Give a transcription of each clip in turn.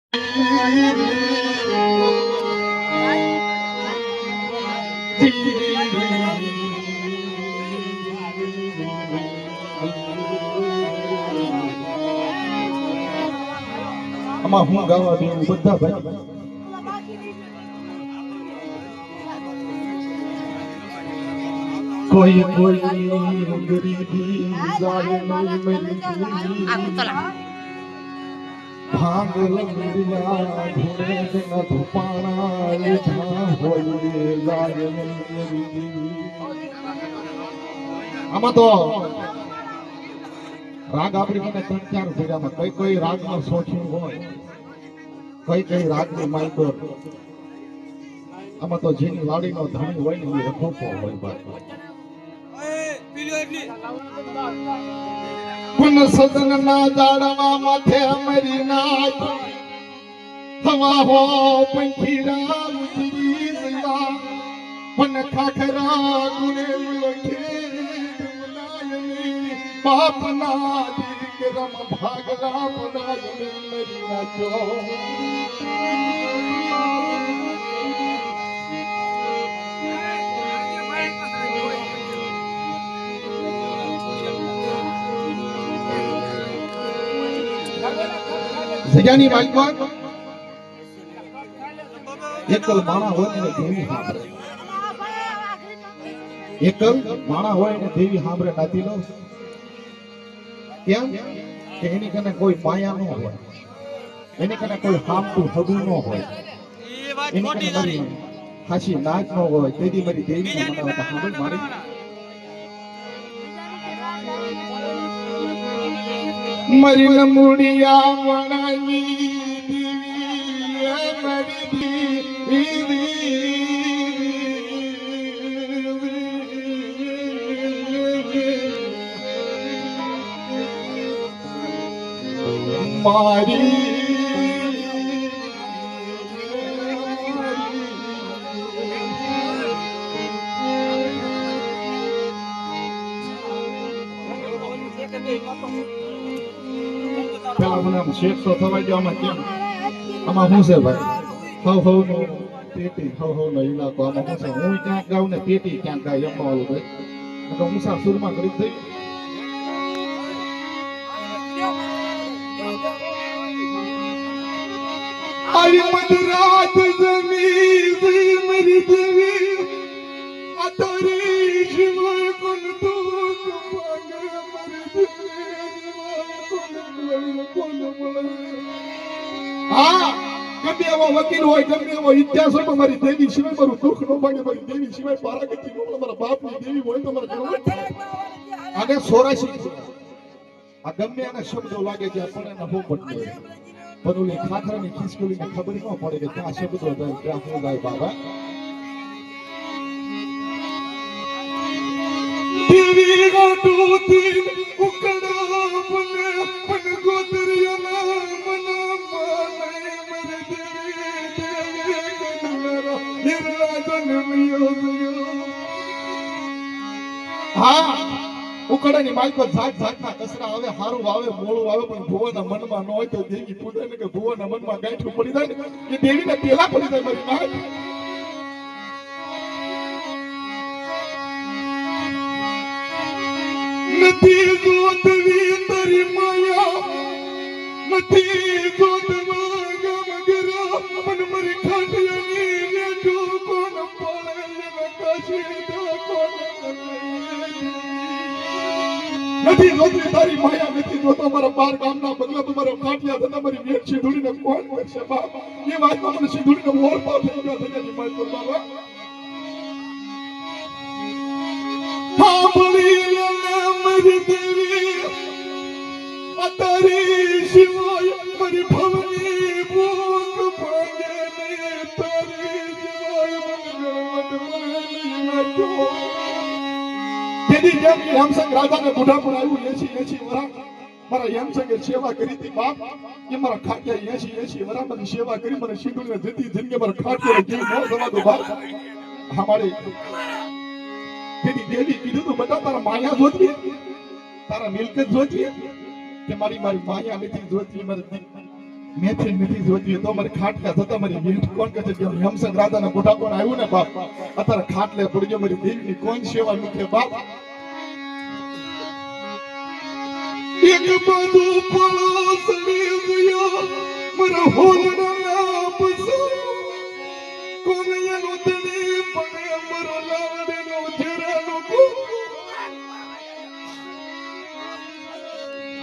આમાં હું ગાવા દેવું બધા ભાઈ કોઈ કોઈ ગરીબી જાય નહીં મરી ભાંગ લંગિયા ધોરે જના ધુપાણા લેખા હોય જાય નહીં. આમાં તો રાગ આપણી મને 3-4 ભેગામાં કઈ કઈ રાગમાં શોખીન હોય, કઈ કઈ રાગની માઈકો. આમાં તો જેની વાડીનો ધણી હોય ને એ રખોપો હોય બાકી. પુન સદન ના જાડવા માથે અમારી નાચ હવા હો પંખીડા ઉતરી ગયા પન ખાખરા ગુને મુલખે મુલાયની બાપના દીકરમ ભાગલા પડાય મરી નાચો. જગ્યાની વાતમાં એકલ માણા હોય ને દેવી સાંભળે, એકલ માણા હોય ને દેવી સાંભળે નાતી લો. કેમ કે એની કને કોઈ માયા ન હોય, એની કને કોઈ હામતું હદું ન હોય, એની કને મારી હાસી નાચ ન હોય. તેથી મારી દેવી મનાવતા સાંભળ મારી મરી મુડિયા વણાની દીવી મરી દીવી મારી પેલા મને શેખ તો થવા દો. આમાં કેમ આમાં શું છે ભાઈ, હવ નો પેટી હવ નો ઇલાકો. આમાં શું છે, હું ક્યાંક ગાઉં ને પેટી ક્યાંક ગાય એમ વાળું ભાઈ. તો મુસા સુરમાં કરી દઈ આઈ મધરાત જમી મેરી દેવી આ તારી શિવાય કોન તો હા ગમે એવો વકીલ હોય, ગમે એવો ઇતિહાસ હોય, મારી દેવી સિવાય મારું દુઃખ ન ભાગે. મારી દેવી સિવાય પારાગતિ નો મારા બાપની દેવી હોય તો મારા ઘણો અને 84 આ ગમે એને શબ્દો લાગે છે આપણને ન હો પડતો પણ ઓલી ખાખરાની ખિસકોલીને ખબર ન પડે કે ક્યાં શબ્દો થાય ક્યાં શું જાય બાબા. દેવી ગોટુતી ઉકડા બને પન ગોતરિયાના મના માને મરે દેવી ગણરા હિરા જન્મિયો ગયો. હા ઉકડાની માઈકો ઝાક ઝાકના કસરા આવે, હારું આવે, મોળું આવે, પણ ભુવાના મનમાં ન હોય તો દેવી પૂજે ને કે ભુવાના મનમાં ગાંઠું પડી જાય ને એ દેવીને પેલા પડી જાય મારી નાય. નથી જોતવી તારી માયા, નથી જોતવા ગમગરા મન મરી ખાટિયાની લેટો કોણ પડે ને કાશી તો કોણ નથી જોતવી તારી માયા, નથી જોતો મારા 12 ગામના બગલા તમારો ખાટિયા થતા મારી વેટ સિંધુડીને કોણ કરશે બાપ. એ વાતમાં મને સિંધુડીને મોર પાવ થઈ ગયા થયાની માય તો બાબા. મારી દેવી આ તારી સિવાય મારી ભવની ભૂખ ભાંગે ને તારી સિવાય મને ગણવટ નાખો. તેથી જેમ હેમસંગ રાજાને બુઢાપણ આવ્યું 80 વર્ષ મારા હેમસંગે સેવા કરી હતી બાપ. એ મારા ખાટિયા 80 વર્ષ મારી સેવા કરી મને સિંધુને જતી જિંદગી મારા ખાટિયા જીવ ન થવા દો બાપ. અમારી તેથી દેવી કીધું તું બેટા તારા માયા જોતવી, તારા મિલકત જોતવી કે મારી માયા નથી જોતવી. મારી મેથી નથી જોતી તો મારી ખાટલા થતા મારી ગીત કોણ કહે છે કે યમસંગ રાધાના ગોઠા કોણ આવ્યું ને બાપ અત્યારે ખાટલે પડી ગયો મારી દેવીની કોણ સેવા મૂકે બાપ એક બધું પળોસડી ગયો મારા હોલના બસો કોને એનો તને પડે મારો લાવડેનો જરાનો કો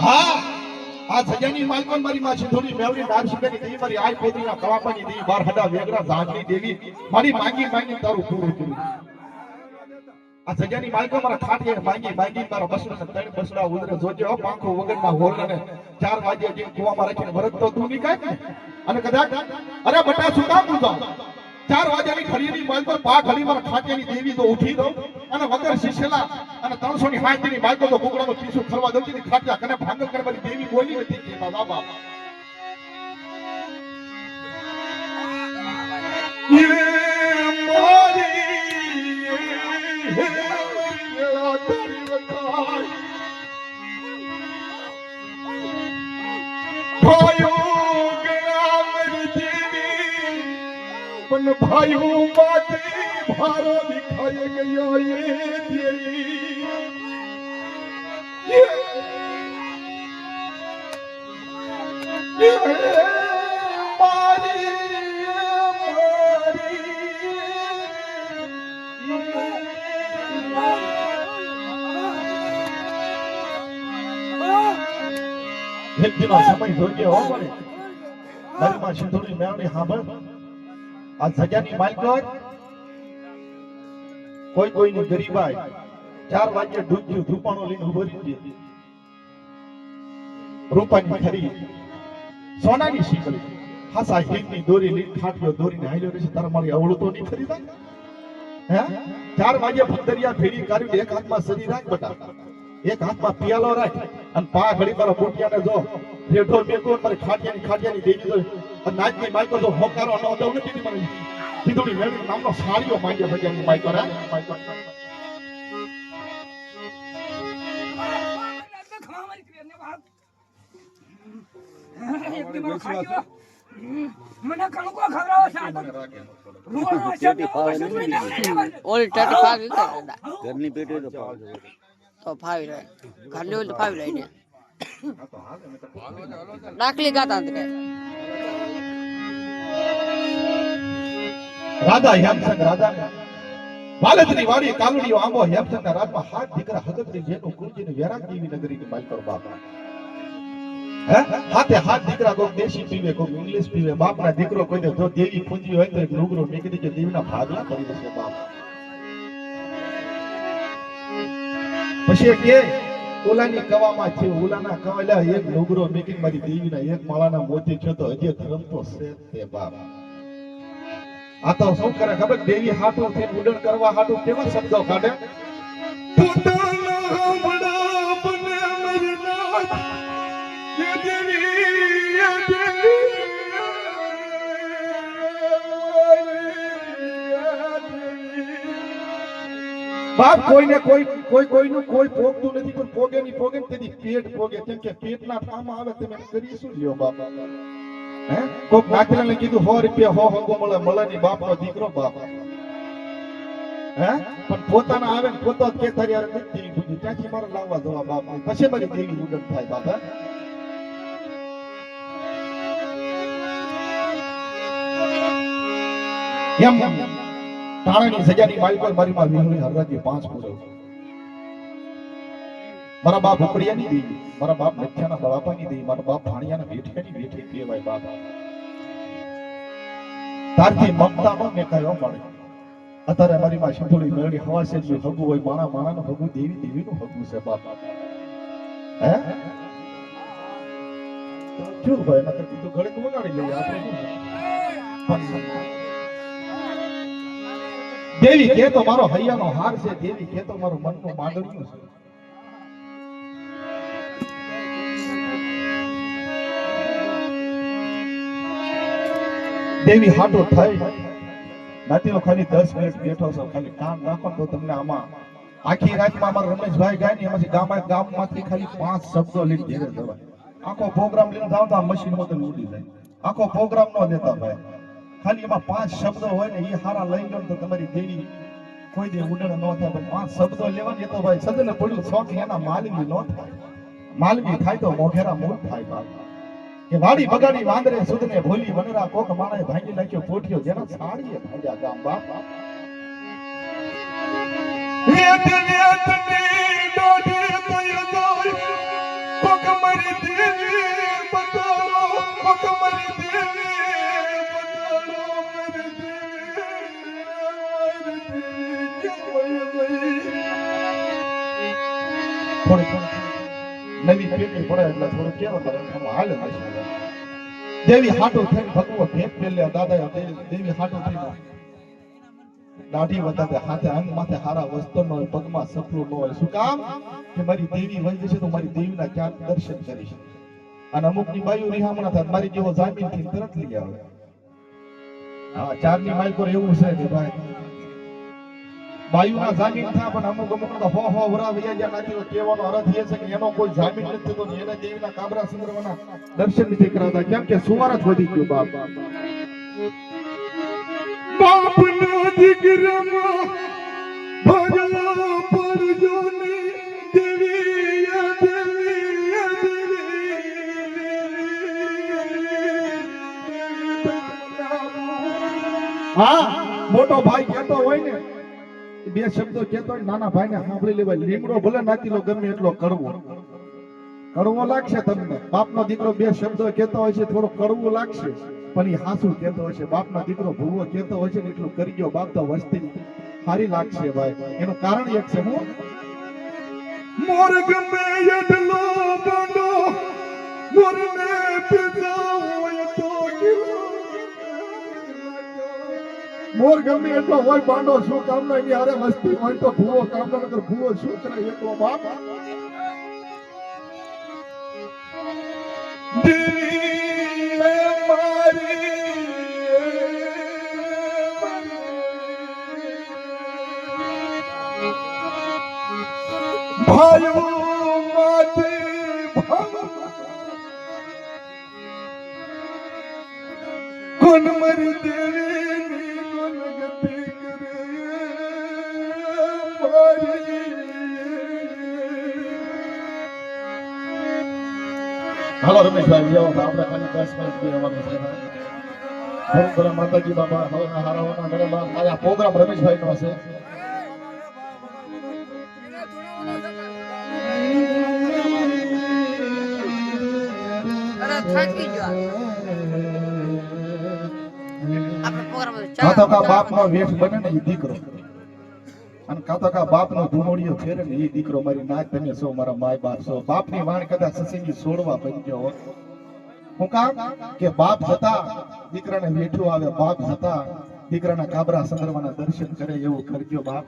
હા આ સજાની માલકોન મારી માં સિંધુની મેવડી ડાર શિકારી દેવી મારી આઈ પોતરીના કવાપાની દેવી બાર હડા વેગડા ઝાંખરી દેવી મારી માંગી માંગી તારું પૂરું કર્યું આ સજાની માલકો મારા ખાટીએ માંગી માંગી મારો બસડા ત્રણ બસડા ઉદરે જોજો પાંખો વગરના હોલને 4 વાગે જે કુવામાં રાખીને વરત તો તું નીકાય ને અને કદાચ અરે બટા શું કામ તું 4 વાગ્યાની ખડીની માલકો પા ખડી મારા ખાટીની દેવી તો ઉઠી દઉં અને વગર શિશેલા અને 300 ની હાથની માલકો તો કુકડાનો પીસુ ખરવા દઉં ની ખાટિયા કને ભાંગલ કરે મારી દેવી બોલી નથી કે બાબા भाइयों बातें भारो दिखाए गया ये मारी एक दिन समय हो गया हो बोले મારી માં સિંધુની મેવડી હાંભળ આ સજાની માલકો કોઈ કોઈની ગરીબાઈ 4 વાગે ડૂબ્યું ધૂપાણો લઈને ઉભો રહી ગઈ રૂપાની ખરી સોનાની શીકડી હાસા હિંગની દોરી લઈને ખાટલો દોરીને હાલ્યો રહે છે તાર મારી અવળું તો નહીં ખરીદા હે 4 વાગે ભંદરિયા ભેડી કાઢી એક હાથમાં સરી રાખ બટા એક હાથમાં પિયાલો રાખ અને પા ઘડી મારા બોટિયાને જો રેઢો મેકો મારી ખાટિયાની દેવી જો અને નાચની માઈકો જો હોકારો ન દઉં નથી મને સિંધુની મેળવી નામનો સાડીઓ માંગે ભજનની માઈકો રે માઈકો મને કણકો ખવડાવો છે ઓલી ટાટા ફાવી દાદા ઘરની પેટે તો ફાવી રહે ઘરની ઓલી તો ફાવી રહી ને ડાકલી ગાતા ને રાધા હેમસંગ રાધા વાલજની વાડી કાલુડીઓ આંબો હેમસંગના રાજમાં હાથ દીકરા હગતરી જેનું કુંજીની વેરાગ દેવી નગરીની માલકો બાપા હાથે હાથ દીકરા કોઈ દેશી પીવે કોઈ ઇંગ્લિશ પીવે બાપના દીકરો કોઈ જો દેવી પૂંજી હોય તો એક લુગરો નીકળી કે દેવીના ભાગલા કરી દેશે બાપ પછી કે ઓલાની કવામાં છે ઓલાના કવાલા એક લુગરો નીકળી મારી દેવીના એક માળાના મોતી છે તો હજી ધર્મ તો છે તે બાપ આ તો શું કરે ખબર દેવી હાટું થી ઉડણ કરવા હાટું કેવા શબ્દો કાઢે પોતાના બડા બને મરનાથ બાપ કોઈને કોઈનું કોઈ પોગતું નથી પણ પોગે ની પોગે તેથી પેટ પોગે કેમ કે પેટના ઠામા આવે તમે કરીશું લ્યો બાપ હે કોક નાખેલાને કીધું 100 રૂપિયા હો મળે મળે બાપ નો દીકરો બાપ હે પણ પોતાના આવે ને પોતો કે તારી યાર નથી બુદ્ધિ ત્યાંથી મારો લાવવા જવા બાપ પછી મારી દેવી ઉડન થાય બાપ એમ ટાણાની સજાની માલકો મારી માં વિહળી હરરાજી 5 પૂરો મારા બાપ ઉકડિયાની દેવી મારા બાપ લખ્યાના બળાપાની દેવી મારા બાપ ભાણિયાના વેઠિયાની વેઠી કહેવાય બાપ તારથી મમતા નો મેકાયો મળે અત્યારે મારી માં સિંધુડી મેળડી હવા છે જો હગુ હોય માણા માણાનો હગુ દેવી દેવીનું હગુ છે બાપ હે ક્યું ભાઈ નકર કીધું ઘરે તો વગાડી લઈએ આપણે દેવી કે તો મારો હૈયાનો હાર છે દેવી કે તો મારું મનનું માંડવ્યું છે દેવી હાટો થઈ નાતીઓ ખાલી 10 મિનિટ બેઠો છો ખાલી કામ નાખો તો તમને આમાં આખી રાતમાં અમારા રમેશભાઈ ગાય ને એમાંથી ગામમાંથી ખાલી 5 શબ્દો લઈને ઘેરે જવાય આખો પ્રોગ્રામ લઈને જાવ તો આ મશીન માં તમે ઉડી જાય. આખો પ્રોગ્રામ નો લેતા ભાઈ, ખાલી એમાં 5 શબ્દો હોય ને એ હારા લઈ લો તો તમારી દેવી કોઈ દે ઉડણ ન થાય. પણ 5 શબ્દો લેવાની તો ભાઈ સદને પડ્યું શોખ એના માલવી ન થાય. માલવી થાય તો મોઢેરા મૂળ થાય બાપ. કે વાડી બગાડી વાંદરે સુધને ભોલી વનરા કોક માણાએ ભાંગી નાખ્યો પોઠિયો જેના સાડીએ ભાંગ્યા ગામ બાપ. વેત વેત ની દોઢે તય દોય કોક મરી દેવી બતાડો, કોક મરી દેવી બતાડો, મરી દેવી થોડી નવી પેટી પડે એટલે થોડું કેવો કરે હાલ હશે. દેવી હાટો થઈને ભગવો ભેટ પેલ્યા દાદા દેવી હાટો થઈને દાઢી વધારે હાથે અંગ માથે હારા વસ્ત્ર નો હોય, પગમાં સપલું ન હોય. શું કામ? કે મારી દેવી વહી જશે તો મારી દેવીના ક્યાંક દર્શન કરીશ. અને અમુક ની બાયુ રિહામણા થાય મારી જેવો જામીન થી તરત લઈ આવે. હા 4 ની માઇલ પર એવું છે કે ભાઈ બાયુના જામીન થા પણ અમુક તો હો વરા વયા ગયા નાખી. કહેવાનો અર્થ એ છે કે એનો કોઈ જામીન નથી થતો ને એના દેવીના કાબરા સુંદરવાના દર્શન નથી કરાતા. કેમ કે સુવાર જ વધી ગયો બાપ. બાપના દીકરામાં ભગલા પડજો ને દેવી હા મોટો ભાઈ કહેતો હોય ને બે શબ્દો કહેતો હોય નાના ભાઈને સાંભળી લેવાય. લીમડો ભલે નાખી લો ગમે એટલો કડવો લાગશે તમને. બાપનો દીકરો બે શબ્દો કહેતો હોય છે થોડો કડવું લાગશે પણ એ હાસુ કહેતો હોય છે. બાપનો દીકરો ભૂવો કહેતો હોય છે ને એટલું કરી ગયો બાપ તો વસ્તી સારી લાગશે ભાઈ. એનું કારણ એક છે હું મોર ગમે એટલો બાંડો મોરને પીતા હોય તો મોર ગમે એટલો હોય બાંડો શું કામનો એની હારે મસ્તી હોય તો ભૂવો કામનો નગર ભૂવો શું કરે એટલો બાપ. ભાઈઓ માતે કોણ મરી દેવી કોણ ગતિ કરે હાલો રમેશભાઈ જાઓ આપણે ખાલી 10 મિનિટ બેહવાનું છે. ભગવાન માતાજી બાબા હવના હારાઓના ગળેમાં આ પ્રોગ્રામ રમેશભાઈ નો છે. કાતો કા બાપનો વેઠ બને ને એ દીકરો અને કાતો કા બાપનો ધુમોડિયો ફેરે ને એ દીકરો. મારી નાક તમે છો મારા માય બાપ છો. બાપની વાણ કદાચ સસંગી છોડવા બન્યો હોત. હું કામ કે બાપ જતા દીકરાને વેઠું આવે, બાપ જતા દીકરાના કાબરા સંદર્ભના દર્શન કરે એવું કરજો બાપ.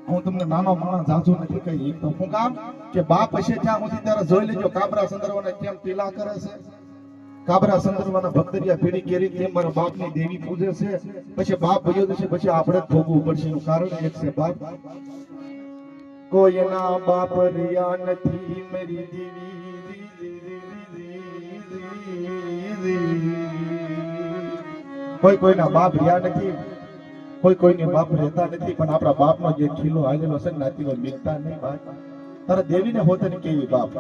હું તમને નાનો માણસ જાજુ નથી કહી તો હું કામ કે બાપ હશે ત્યાં સુધી ત્યારે જોઈ લેજો કાબરા સંદર્ભના કેમ ટીલા કરે છે. કાબરા સંદર્ભના ભક્તરિયા પીડી કેરી તેમ મારા બાપની દેવી પૂજે છે. પછી બાપ ભયો જશે પછી આપણે જ ભોગવવું પડશે. એનું કારણ એક છે બાપ કોઈના બાપ રિયા નથી મેરી દેવી. કોઈના બાપ રિયા નથી, કોઈને બાપ રહેતા નથી. પણ આપણા બાપનો જે ખીલો આવેલો છે નાતીનો મિલતા નહીં બાપ. તારા દેવીને હોતે ને કેવી બાપ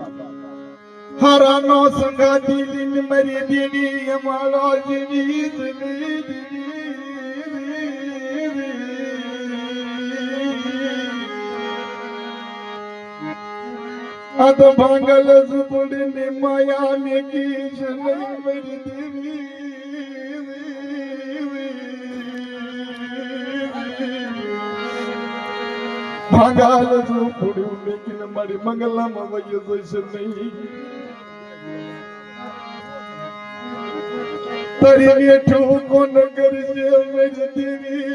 હરાનો સંગાતી દિન મરી દેવી અમારો જીવી આ તો ભાંગલ ઝુપડી ને માયા ને કી શનઈ મરી દેવી. ભાંગલ ઝુપડી મેકીને મારી મંગલામાં વયો જોઈશે નહીં. તારી વેઠું કોણ કરશે મેરી દેવી.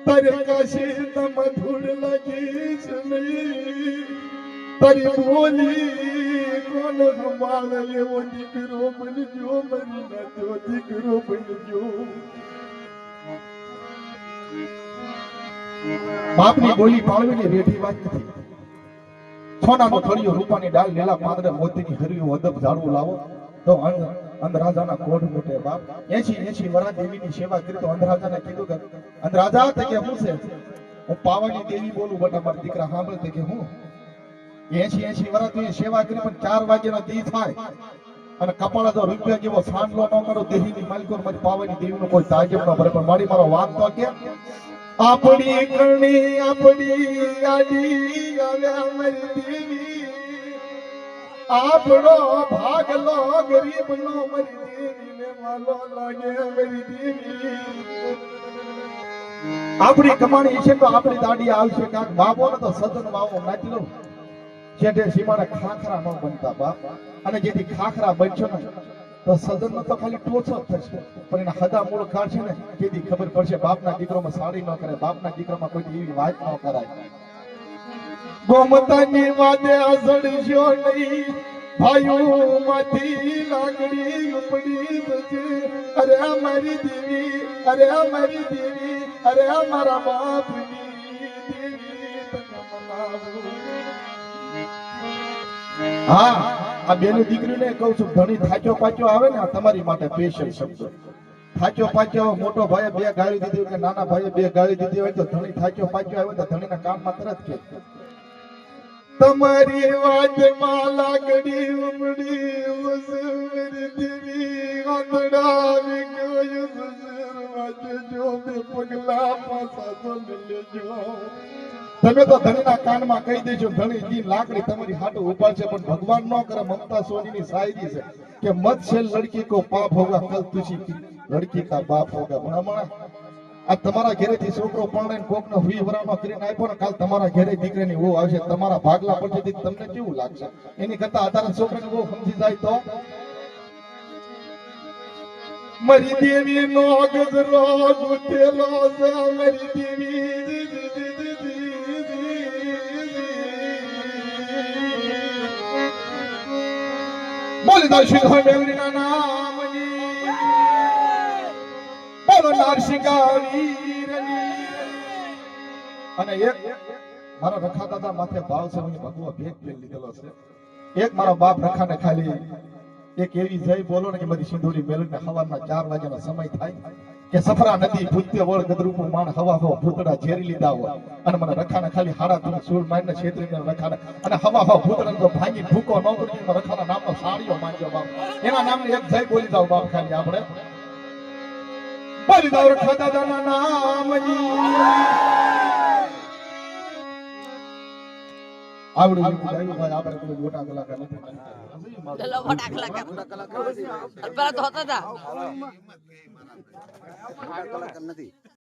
તારે કાશી તમ ધૂળ લાગી છે નહીં. તારી બોલી કોણ સંભાળે એવો દીકરો બનજો મરી નાખ્યો દીકરો બનજો. બાપની બોલી પાળવીને રેઠી વાત નથી. સોનાનો થળિયો રૂપાની ડાળ લીલા પાંદડે મોતીની હરવી અદબ ઝાડવું લાવો તો અંધરાજાના કોઢ મૂટે બાપ 80 વરા દેવીની સેવા કરી તો અંધરાજાને કીધું કે અંધરાજા તે કે હું છે હું પાવાની દેવી બોલું બટા મારા દીકરા સાંભળ તે કે હું 80 વરા તું સેવા કરી પણ 4 વાગ્યાનો દી થાય અને કપાળા જો રૂપિયા જેવો સાંડલો ન કરો દેહીની માલિકો મારી પાવાની દેવીનો કોઈ તાજબ ન ભરે પણ મારી મારો વાત તો કે આપણી કરણી આપણી આડી આવ્યા મારી દેવી આપણો ભાગલો ગરીબનો મારી દેવીને વાલો લાગે મારી દેવી આપણી કમાણી છે તો આપણી દાડી આવશે કાક બાબો ને તો સદન વાવો નાચી લો જેઠે સીમાને ખાખરા ન બનતા બાપ અને જેથી ખાખરા બનશો ને તો સદન તો ખાલી ટોચો જ થશે પણ એના હદા મૂળ કાઢશે ને જેથી ખબર પડશે બાપના દીકરોમાં સાડી ન કરે બાપના દીકરામાં કોઈ એવી વાત ન કરાય ગોમતાની વાદે અસડશો નહીં ભાઈઓ માંથી લાગડી ઉપડી જશે અરે અમારી દેવી અરે અમારી દેવી અરે અમારા બાપની દેવી તને મનાવું હા આ બેની દીકરીને કહું છું ધણી થાચો પાચો આવે ને આ તમારી માટે સ્પેશિયલ શબ્દ થાચો પાચો મોટો ભાઈએ 2 ગાળી દીધી કે નાના ભાઈએ 2 ગાળી દીધી હોય તો ધણી થાચો પાચો આવે તો ધણીના કાનમાં તરત કે તમારી વાતમાં લાગડી ઉમડી વસુરી દેવી આંધળાવી ગયો વાજજો બે પગલા પાછા તો લેજો તમે તો ધણીના કાનમાં કહી દેજો ધણી જી લાકડી તમારી હાટુ ઉપાડશે પણ ભગવાન ન કરે મમતા સોનીની શાયરી છે કે મત છે લડકી કો પાપ હોગા કલ તુછી કી લડકી કા બાપ હોગા ભણામણા આ તમારા ઘરેથી છોકરો પરણે કોકનો 20 વરાનો કરીને આપ્યો ને કાલ તમારા ઘરે દીકરીની વહુ આવશે તમારા ભાગલા પરથી તમને કેવું લાગશે એની કરતા આધાર છોકરાની વહુ સમજી જાય તો મારી દેવી નો ગજરો ગુથેલો છે મારી દેવી બોલી દો શ્રી હરિના નામની બોલો નારસિંગાવીરની અને એક મારા રખા દાદા માથે ભાવ છે હું ભગવો ભેગ પેલ લીધેલો છે એક મારો બાપ રખાને ખાલી એક એવી જય બોલો ને કે બધી સિંધુરી મેલને હવારના 4 વાગ્યાનો સમય થાય કે સફરા નદી ભૂત્ય વળ ગદરૂપું માણ હવા હો ભૂતડા ઝેરી લીધા હોય અને મને રખાને ખાલી હાડા તું સૂળ મારને છેતરીને રખાને અને હવા હો ભૂતડા તો ભાંગી ભૂકો ન કરી રખાના નામનો સાડીઓ માંગ્યો બાપ એના નામની એક જય બોલી દાવ બાપ ખાલી આપણે બોલી દાવ રખા દાદાના નામની આવડું ગાયું ભાઈ આપણે કોઈ મોટા કલાકાર નથી મોટા કલાકાર પેલા તો હતા કલાકાર નથી